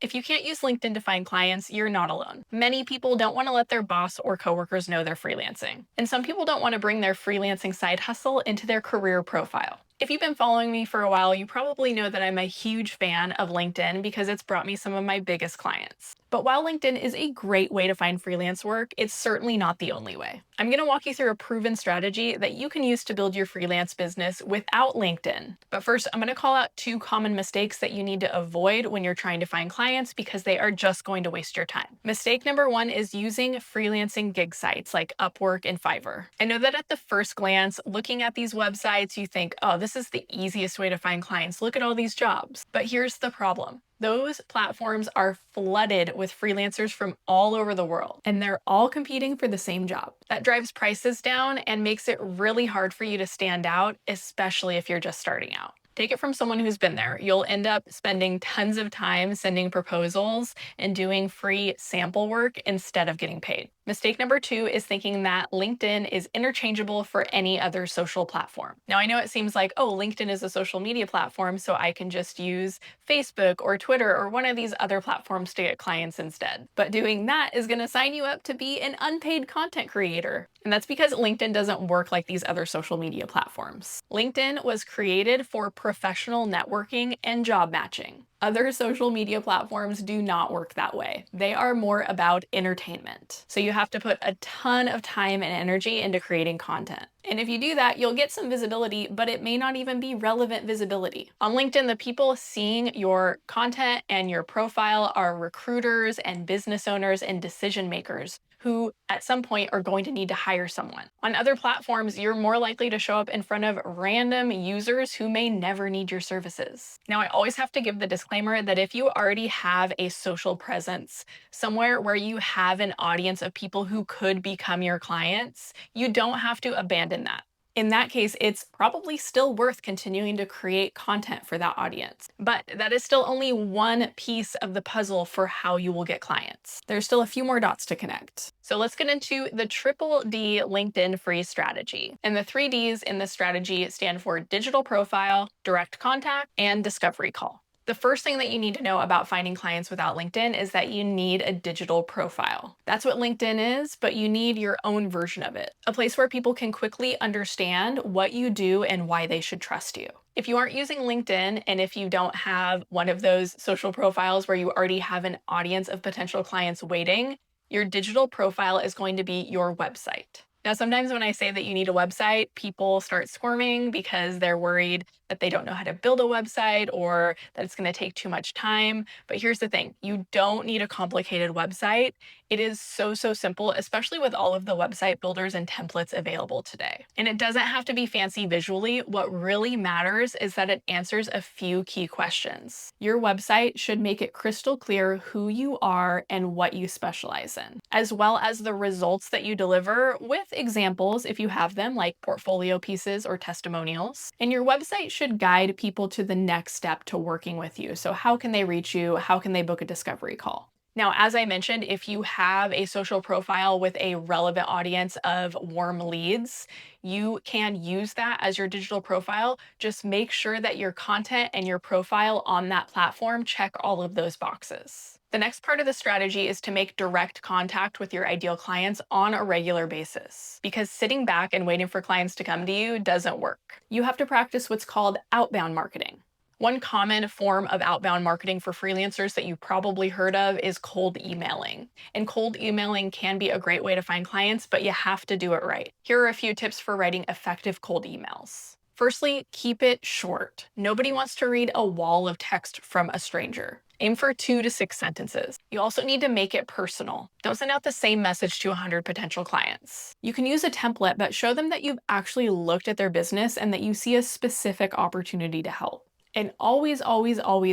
If you can't use LinkedIn to find clients, you're not alone. Many people don't want to let their boss or coworkers know they're freelancing. And some people don't want to bring their freelancing side hustle into their career profile. If you've been following me for a while, you probably know that I'm a huge fan of LinkedIn because it's brought me some of my biggest clients. But while LinkedIn is a great way to find freelance work, it's certainly not the only way. I'm going to walk you through a proven strategy that you can use to build your freelance business without LinkedIn. But first, I'm going to call out two common mistakes that you need to avoid when you're trying to find clients because they are just going to waste your time. Mistake number one is using freelancing gig sites like Upwork and Fiverr. I know that at the first glance, looking at these websites, you think, oh, this is the easiest way to find clients. Look at all these jobs. But here's the problem. Those platforms are flooded with freelancers from all over the world, and they're all competing for the same job. That drives prices down and makes it really hard for you to stand out, especially if you're just starting out. Take it from someone who's been there. You'll end up spending tons of time sending proposals and doing free sample work instead of getting paid. Mistake number two is thinking that LinkedIn is interchangeable for any other social platform. Now, I know it seems like, oh, LinkedIn is a social media platform, so I can just use Facebook or Twitter or one of these other platforms to get clients instead. But doing that is going to sign you up to be an unpaid content creator. And that's because LinkedIn doesn't work like these other social media platforms. LinkedIn was created for professional networking and job matching. Other social media platforms do not work that way. They are more about entertainment. So you have to put a ton of time and energy into creating content. And if you do that, you'll get some visibility, but it may not even be relevant visibility. On LinkedIn, the people seeing your content and your profile are recruiters and business owners and decision makers who at some point are going to need to hire someone. On other platforms, you're more likely to show up in front of random users who may never need your services. Now, I always have to give the disclaimer that if you already have a social presence somewhere where you have an audience of people who could become your clients, you don't have to abandon that. In that case, it's probably still worth continuing to create content for that audience. But that is still only one piece of the puzzle for how you will get clients. There's still a few more dots to connect. So let's get into the triple D LinkedIn free strategy. And the 3 Ds in this strategy stand for digital profile, direct contact, and discovery call. The first thing that you need to know about finding clients without LinkedIn is that you need a digital profile. That's what LinkedIn is, but you need your own version of it. A place where people can quickly understand what you do and why they should trust you. If you aren't using LinkedIn and if you don't have one of those social profiles where you already have an audience of potential clients waiting, your digital profile is going to be your website. Now, sometimes when I say that you need a website, people start squirming because they're worried that they don't know how to build a website or that it's going to take too much time. But here's the thing, you don't need a complicated website. It is so simple, especially with all of the website builders and templates available today. And it doesn't have to be fancy visually. What really matters is that it answers a few key questions. Your website should make it crystal clear who you are and what you specialize in, as well as the results that you deliver with examples if you have them, like portfolio pieces or testimonials. And your website should guide people to the next step to working with you. So how can they reach you? How can they book a discovery call? Now, as I mentioned, if you have a social profile with a relevant audience of warm leads, you can use that as your digital profile. Just make sure that your content and your profile on that platform check all of those boxes. The next part of the strategy is to make direct contact with your ideal clients on a regular basis, because sitting back and waiting for clients to come to you doesn't work. You have to practice what's called outbound marketing. One common form of outbound marketing for freelancers that you've probably heard of is cold emailing. And cold emailing can be a great way to find clients, but you have to do it right. Here are a few tips for writing effective cold emails. Firstly, keep it short. Nobody wants to read a wall of text from a stranger. Aim for 2 to 6 sentences. You also need to make it personal. Don't send out the same message to 100 potential clients. You can use a template, but show them that you've actually looked at their business and that you see a specific opportunity to help. And always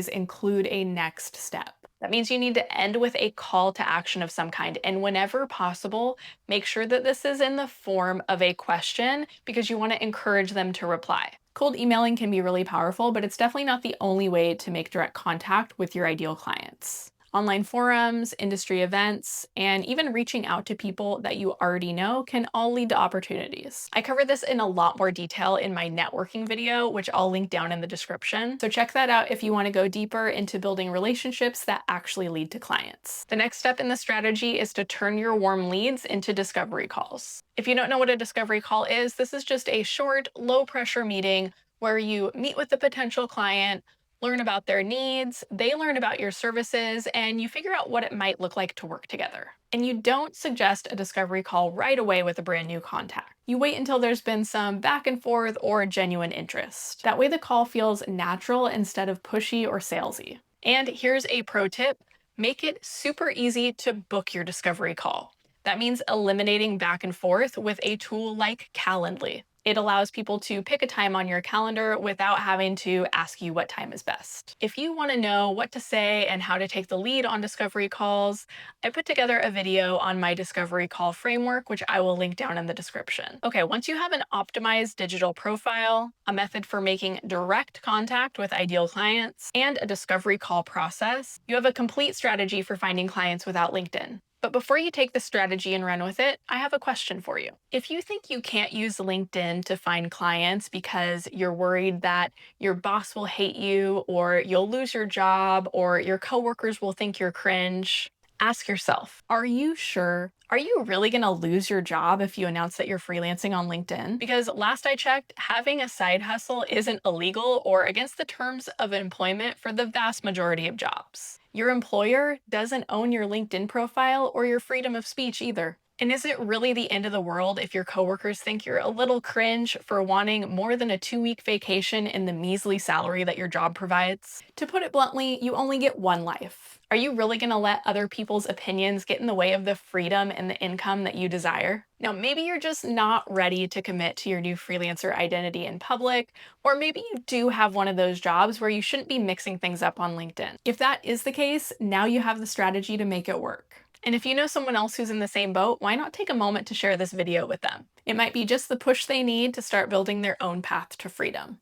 include a next step. That means you need to end with a call to action of some kind. And whenever possible, make sure that this is in the form of a question because you want to encourage them to reply. Cold emailing can be really powerful, but it's definitely not the only way to make direct contact with your ideal clients. Online forums, industry events, and even reaching out to people that you already know can all lead to opportunities. I cover this in a lot more detail in my networking video, which I'll link down in the description. So check that out if you want to go deeper into building relationships that actually lead to clients. The next step in the strategy is to turn your warm leads into discovery calls. If you don't know what a discovery call is, this is just a short, low pressure meeting where you meet with the potential client, learn about their needs, they learn about your services, and you figure out what it might look like to work together. And you don't suggest a discovery call right away with a brand new contact. You wait until there's been some back and forth or genuine interest. That way the call feels natural instead of pushy or salesy. And here's a pro tip: make it super easy to book your discovery call. That means eliminating back and forth with a tool like Calendly. It allows people to pick a time on your calendar without having to ask you what time is best. If you want to know what to say and how to take the lead on discovery calls, I put together a video on my discovery call framework, which I will link down in the description. Okay, once you have an optimized digital profile, a method for making direct contact with ideal clients, and a discovery call process, you have a complete strategy for finding clients without LinkedIn. But before you take the strategy and run with it, I have a question for you. If you think you can't use LinkedIn to find clients because you're worried that your boss will hate you, or you'll lose your job, or your coworkers will think you're cringe, ask yourself, are you sure? Are you really going to lose your job if you announce that you're freelancing on LinkedIn? Because last I checked, having a side hustle isn't illegal or against the terms of employment for the vast majority of jobs. Your employer doesn't own your LinkedIn profile or your freedom of speech either. And is it really the end of the world if your coworkers think you're a little cringe for wanting more than a 2-week vacation in the measly salary that your job provides? To put it bluntly, you only get one life. Are you really going to let other people's opinions get in the way of the freedom and the income that you desire? Now, maybe you're just not ready to commit to your new freelancer identity in public, or maybe you do have one of those jobs where you shouldn't be mixing things up on LinkedIn. If that is the case, now you have the strategy to make it work. And if you know someone else who's in the same boat, why not take a moment to share this video with them? It might be just the push they need to start building their own path to freedom.